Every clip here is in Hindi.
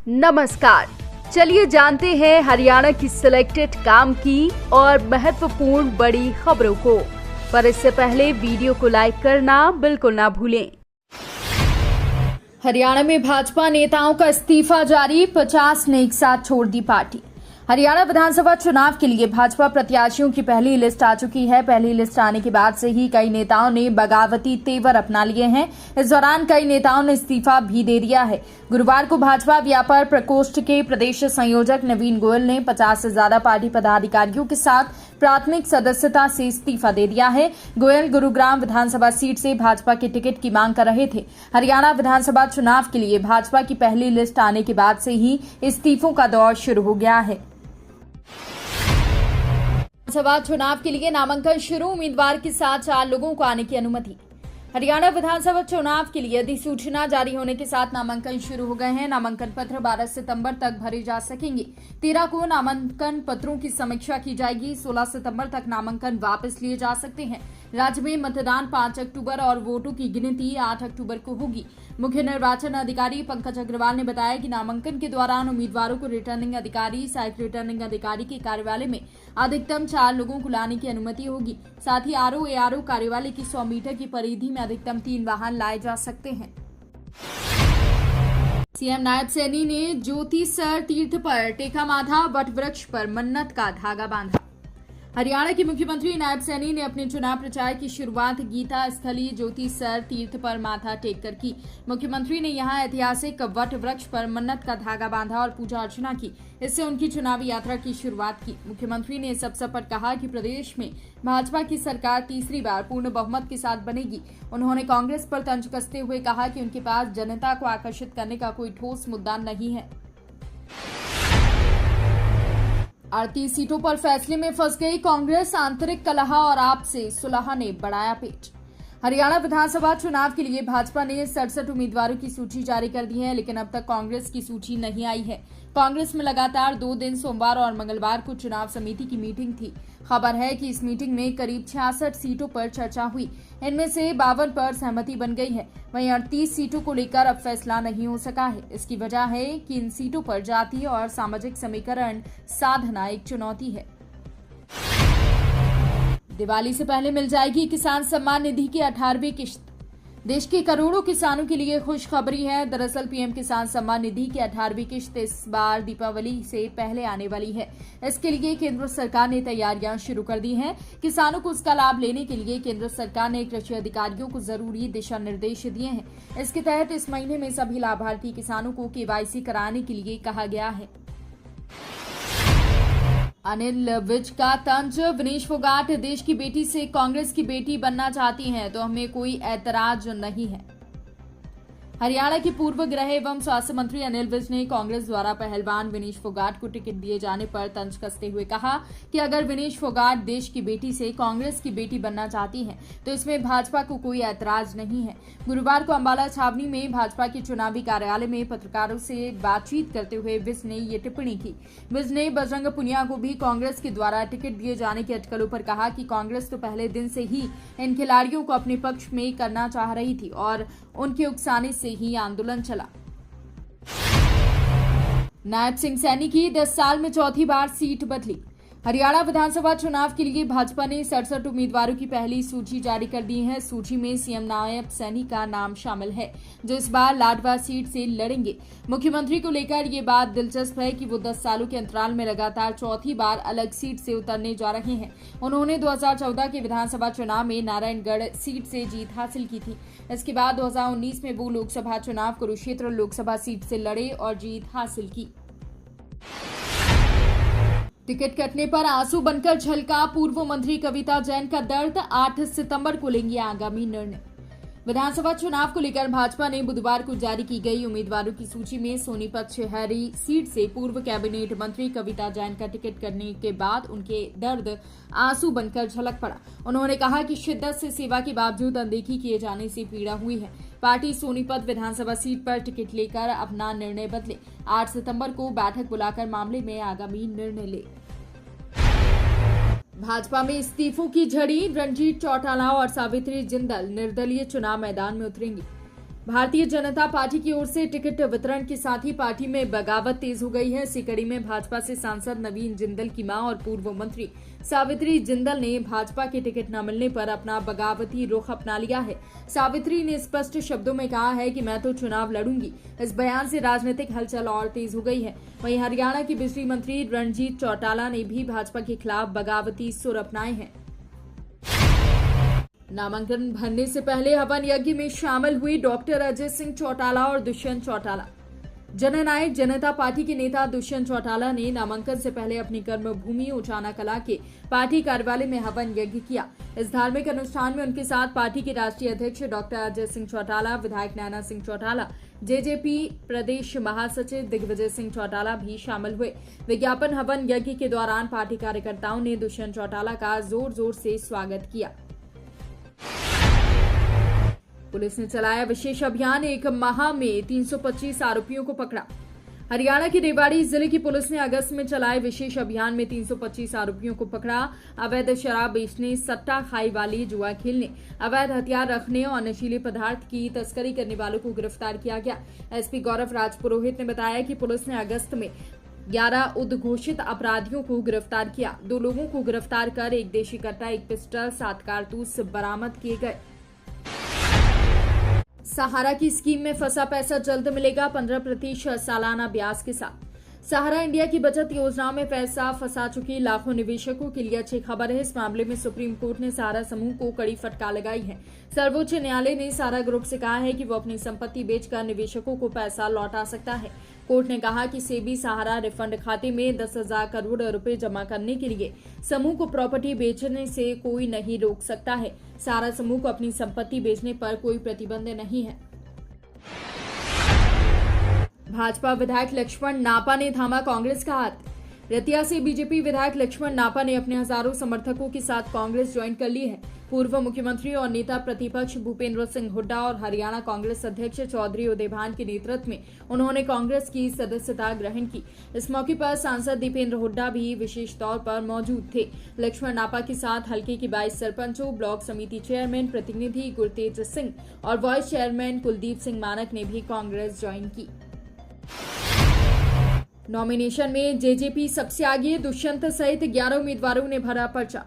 नमस्कार, चलिए जानते हैं हरियाणा की सिलेक्टेड काम की और महत्वपूर्ण बड़ी खबरों को। पर इससे पहले वीडियो को लाइक करना बिल्कुल ना भूलें। हरियाणा में भाजपा नेताओं का इस्तीफा जारी, 50 ने एक साथ छोड़ दी पार्टी। हरियाणा विधानसभा चुनाव के लिए भाजपा प्रत्याशियों की पहली लिस्ट आ चुकी है। पहली लिस्ट आने के बाद से ही कई नेताओं ने बगावती तेवर अपना लिए हैं। इस दौरान कई नेताओं ने इस्तीफा भी दे दिया है। गुरुवार को भाजपा व्यापार प्रकोष्ठ के प्रदेश संयोजक नवीन गोयल ने 50 से ज्यादा पार्टी पदाधिकारियों के साथ प्राथमिक सदस्यता से इस्तीफा दे दिया है। गोयल गुरुग्राम विधानसभा सीट से भाजपा के टिकट की मांग कर रहे थे। हरियाणा विधानसभा चुनाव के लिए भाजपा की पहली लिस्ट आने के बाद से ही इस्तीफों का दौर शुरू हो गया है। विधानसभा चुनाव के लिए नामांकन शुरू, उम्मीदवार के साथ 4 लोगों को आने की अनुमति। हरियाणा विधानसभा चुनाव के लिए अधिसूचना जारी होने के साथ नामांकन शुरू हो गए हैं। नामांकन पत्र 12 सितंबर तक भरे जा सकेंगे। 13 को नामांकन पत्रों की समीक्षा की जाएगी। 16 सितंबर तक नामांकन वापस लिए जा सकते हैं। राज्य में मतदान 5 अक्टूबर और वोटों की गिनती 8 अक्टूबर को होगी। मुख्य निर्वाचन अधिकारी पंकज अग्रवाल ने बताया कि नामांकन के दौरान उम्मीदवारों को रिटर्निंग अधिकारी, सहायक रिटर्निंग अधिकारी के कार्यालय में अधिकतम 4 लोगों को लाने की अनुमति होगी। साथ ही आरओ एआरओ कार्यालय की 100 मीटर की परिधि में अधिकतम 3 वाहन लाए जा सकते हैं। सीएम नायब सैनी ने ज्योतिसर तीर्थ पर टेका माथा, वट वृक्ष पर मन्नत का धागा बांधा। हरियाणा के मुख्यमंत्री नायब सैनी ने अपने चुनाव प्रचार की शुरुआत गीता स्थली ज्योतिसर तीर्थ पर माथा टेक कर की। मुख्यमंत्री ने यहां ऐतिहासिक वट वृक्ष पर मन्नत का धागा बांधा और पूजा अर्चना की। इससे उनकी चुनावी यात्रा की शुरुआत की। मुख्यमंत्री ने इस अवसर पर कहा कि प्रदेश में भाजपा की सरकार तीसरी बार पूर्ण बहुमत के साथ बनेगी। उन्होंने कांग्रेस पर तंज कसते हुए कहा कि उनके पास जनता को आकर्षित करने का कोई ठोस मुद्दा नहीं है। 38 सीटों पर फैसले में फंस गई कांग्रेस, आंतरिक कलह और आपसी सुलह ने बढ़ाया पेच। हरियाणा विधानसभा चुनाव के लिए भाजपा ने 67 उम्मीदवारों की सूची जारी कर दी है, लेकिन अब तक कांग्रेस की सूची नहीं आई है। कांग्रेस में लगातार 2 दिन सोमवार और मंगलवार को चुनाव समिति की मीटिंग थी। खबर है कि इस मीटिंग में करीब 66 सीटों पर चर्चा हुई। इनमें से 52 पर सहमति बन गई है। वहीं 38 सीटों को लेकर अब फैसला नहीं हो सका है। इसकी वजह है कि इन सीटों पर जातीय और सामाजिक समीकरण साधना एक चुनौती है। दिवाली से पहले मिल जाएगी किसान सम्मान निधि की 18वीं किश्त। देश के करोड़ों किसानों के लिए खुशखबरी है। दरअसल पीएम किसान सम्मान निधि की 18वीं किश्त इस बार दीपावली से पहले आने वाली है। इसके लिए केंद्र सरकार ने तैयारियां शुरू कर दी हैं। किसानों को उसका लाभ लेने के लिए केंद्र सरकार ने कृषि अधिकारियों को जरूरी दिशा निर्देश दिए हैं। इसके तहत इस महीने में सभी लाभार्थी किसानों को केवाईसी कराने के लिए कहा गया है। अनिल विज का तंज, विनेश फोगाट देश की बेटी से कांग्रेस की बेटी बनना चाहती हैं तो हमें कोई ऐतराज नहीं है। हरियाणा के पूर्व गृह एवं स्वास्थ्य मंत्री अनिल विज ने कांग्रेस द्वारा पहलवान विनेश फोगाट को टिकट दिए जाने पर तंज कसते हुए कहा कि अगर विनेश फोगाट देश की बेटी से कांग्रेस की बेटी बनना चाहती हैं तो इसमें भाजपा को कोई ऐतराज नहीं है। गुरुवार को अंबाला छावनी में भाजपा के चुनावी कार्यालय में पत्रकारों से बातचीत करते हुए विज ने ये टिप्पणी की। विज ने बजरंग पुनिया को भी कांग्रेस के द्वारा टिकट दिए जाने की अटकलों पर कहा कि कांग्रेस तो पहले दिन से ही इन खिलाड़ियों को अपने पक्ष में करना चाह रही थी और उनके उकसाने से ही आंदोलन चला। नायब सिंह सैनी की 10 साल में चौथी बार सीट बदली। हरियाणा विधानसभा चुनाव के लिए भाजपा ने 67 उम्मीदवारों की पहली सूची जारी कर दी है। सूची में सीएम नायब सैनी का नाम शामिल है, जो इस बार लाडवा सीट से लड़ेंगे। मुख्यमंत्री को लेकर ये बात दिलचस्प है कि वो 10 सालों के अंतराल में लगातार चौथी बार अलग सीट से उतरने जा रहे हैं। उन्होंने 2014 के विधानसभा चुनाव में नारायणगढ़ सीट से जीत हासिल की थी। इसके बाद 2019 में वो लोकसभा चुनाव कुरुक्षेत्र लोकसभा सीट से लड़े और जीत हासिल की। टिकट कटने पर आंसू बनकर झलका पूर्व मंत्री कविता जैन का दर्द, 8 सितंबर को लेंगे आगामी निर्णय। विधानसभा चुनाव को लेकर भाजपा ने बुधवार को जारी की गई उम्मीदवारों की सूची में सोनीपत शहरी सीट से पूर्व कैबिनेट मंत्री कविता जैन का टिकट करने के बाद उनके दर्द आंसू बनकर झलक पड़ा। उन्होंने कहा कि शिद्दत से सेवा के बावजूद अनदेखी किए जाने से पीड़ा हुई है। पार्टी सोनीपत विधानसभा सीट पर टिकट लेकर अपना निर्णय बदले। 8 सितंबर को बैठक बुलाकर मामले में आगामी निर्णय ले। भाजपा में इस्तीफों की झड़ी, रणजीत चौटाला और सावित्री जिंदल निर्दलीय चुनाव मैदान में उतरेंगी। भारतीय जनता पार्टी की ओर से टिकट वितरण के साथ ही पार्टी में बगावत तेज हो गई है। इसी कड़ी में भाजपा से सांसद नवीन जिंदल की मां और पूर्व मंत्री सावित्री जिंदल ने भाजपा के टिकट न मिलने पर अपना बगावती रुख अपना लिया है। सावित्री ने स्पष्ट शब्दों में कहा है कि मैं तो चुनाव लड़ूंगी। इस बयान से राजनीतिक हलचल और तेज हो गई है। वहीं हरियाणा के बिजली मंत्री रणजीत चौटाला ने भी भाजपा के खिलाफ बगावती सुर अपनाए हैं। नामांकन भरने से पहले हवन यज्ञ में शामिल हुई डॉक्टर अजय सिंह चौटाला और दुष्यंत चौटाला। जननायक जनता पार्टी के नेता दुष्यंत चौटाला ने नामांकन से पहले अपनी कर्मभूमि उचाना कला के पार्टी कार्यालय में हवन यज्ञ किया। इस धार्मिक अनुष्ठान में उनके साथ पार्टी के राष्ट्रीय अध्यक्ष डॉक्टर अजय सिंह चौटाला, विधायक नैना सिंह चौटाला, जेजेपी प्रदेश महासचिव दिग्विजय सिंह चौटाला भी शामिल हुए। विज्ञापन हवन यज्ञ के दौरान पार्टी कार्यकर्ताओं ने दुष्यंत चौटाला का जोर जोर से स्वागत किया। पुलिस ने चलाया विशेष अभियान, एक माह में 325 आरोपियों को पकड़ा। हरियाणा के रेवाड़ी जिले की पुलिस ने अगस्त में चलाए विशेष अभियान में 325 आरोपियों को पकड़ा। अवैध शराब बेचने, सट्टा खाई वाली, जुआ खेलने, अवैध हथियार रखने और नशीले पदार्थ की तस्करी करने वालों को गिरफ्तार किया गया। एसपी गौरव राज पुरोहित ने बताया कि पुलिस ने अगस्त में 11 उद्घोषित अपराधियों को गिरफ्तार किया। 2 लोगों को गिरफ्तार कर 1 देशी कट्टा, 1 पिस्टल, 7 कारतूस बरामद किए गए। सहारा की स्कीम में फंसा पैसा जल्द मिलेगा 15% सालाना ब्याज के साथ। सहारा इंडिया की बचत योजनाओं में पैसा फंसा चुके लाखों निवेशकों के लिए अच्छी खबर है। इस मामले में सुप्रीम कोर्ट ने सहारा समूह को कड़ी फटकार लगाई है। सर्वोच्च न्यायालय ने सहारा ग्रुप से कहा है कि वो अपनी संपत्ति बेचकर निवेशकों को पैसा लौटा सकता है। कोर्ट ने कहा कि सेबी सहारा रिफंड खाते में 10,000 करोड़ रुपए जमा करने के लिए समूह को प्रॉपर्टी बेचने से कोई नहीं रोक सकता है। सहारा समूह को अपनी संपत्ति बेचने पर कोई प्रतिबंध नहीं है। भाजपा विधायक लक्ष्मण नापा ने थामा कांग्रेस का हाथ। रतिया से बीजेपी विधायक लक्ष्मण नापा ने अपने हजारों समर्थकों के साथ कांग्रेस ज्वाइन कर ली है। पूर्व मुख्यमंत्री और नेता प्रतिपक्ष भूपेंद्र सिंह हुड्डा और हरियाणा कांग्रेस अध्यक्ष चौधरी उदयभान के नेतृत्व में उन्होंने कांग्रेस की सदस्यता ग्रहण की। इस मौके पर सांसद दीपेंद्र हुड्डा भी विशेष तौर पर मौजूद थे। लक्ष्मण नापा के साथ हल्के के 22 सरपंचों, ब्लॉक समिति चेयरमैन प्रतिनिधि गुरतेज सिंह और वाइस चेयरमैन कुलदीप सिंह मानक ने भी कांग्रेस ज्वाइन की। नॉमिनेशन में जेजेपी सबसे आगे, दुष्यंत सहित 11 उम्मीदवारों ने भरा पर्चा।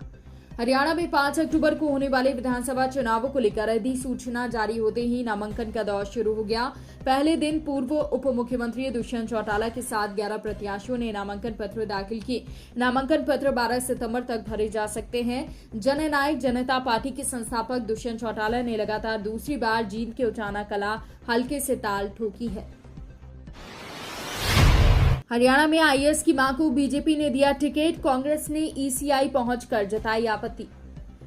हरियाणा में 5 अक्टूबर को होने वाले विधानसभा चुनावों को लेकर अधिसूचना जारी होते ही नामांकन का दौर शुरू हो गया। पहले दिन पूर्व उप मुख्यमंत्री दुष्यंत चौटाला के साथ 11 प्रत्याशियों ने नामांकन पत्र दाखिल किए। नामांकन पत्र 12 सितंबर तक भरे जा सकते हैं। जननायक जनता पार्टी के संस्थापक दुष्यंत चौटाला ने लगातार दूसरी बार जीत के उचाना कला हल्के से ताल ठोकी है। हरियाणा में आईएएस की मां को बीजेपी ने दिया टिकट, कांग्रेस ने ईसीआई पहुंचकर जताई आपत्ति।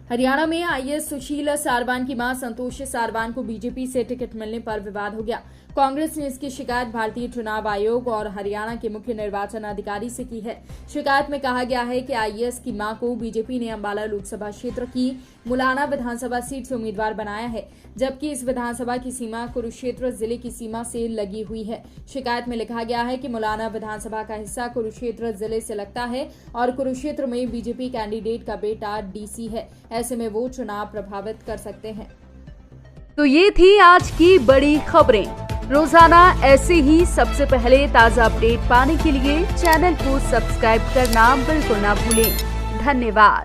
हरियाणा में आईएएस सुशील सारवान की मां संतोष सारवान को बीजेपी से टिकट मिलने पर विवाद हो गया। कांग्रेस ने इसकी शिकायत भारतीय चुनाव आयोग और हरियाणा के मुख्य निर्वाचन अधिकारी से की है। शिकायत में कहा गया है कि आईएएस की मां को बीजेपी ने अंबाला लोकसभा क्षेत्र की मुलाना विधानसभा सीट से उम्मीदवार बनाया है, जबकि इस विधानसभा की सीमा कुरुक्षेत्र जिले की सीमा से लगी हुई है। शिकायत में लिखा गया है कि मुलाना विधानसभा का हिस्सा कुरुक्षेत्र जिले से लगता है और कुरुक्षेत्र में बीजेपी कैंडिडेट का बेटा डीसी है। ऐसे में वो चुनाव प्रभावित कर सकते हैं। तो ये थी आज की बड़ी खबरें। रोजाना ऐसे ही सबसे पहले ताजा अपडेट पाने के लिए चैनल को सब्सक्राइब करना बिल्कुल ना भूलें। धन्यवाद।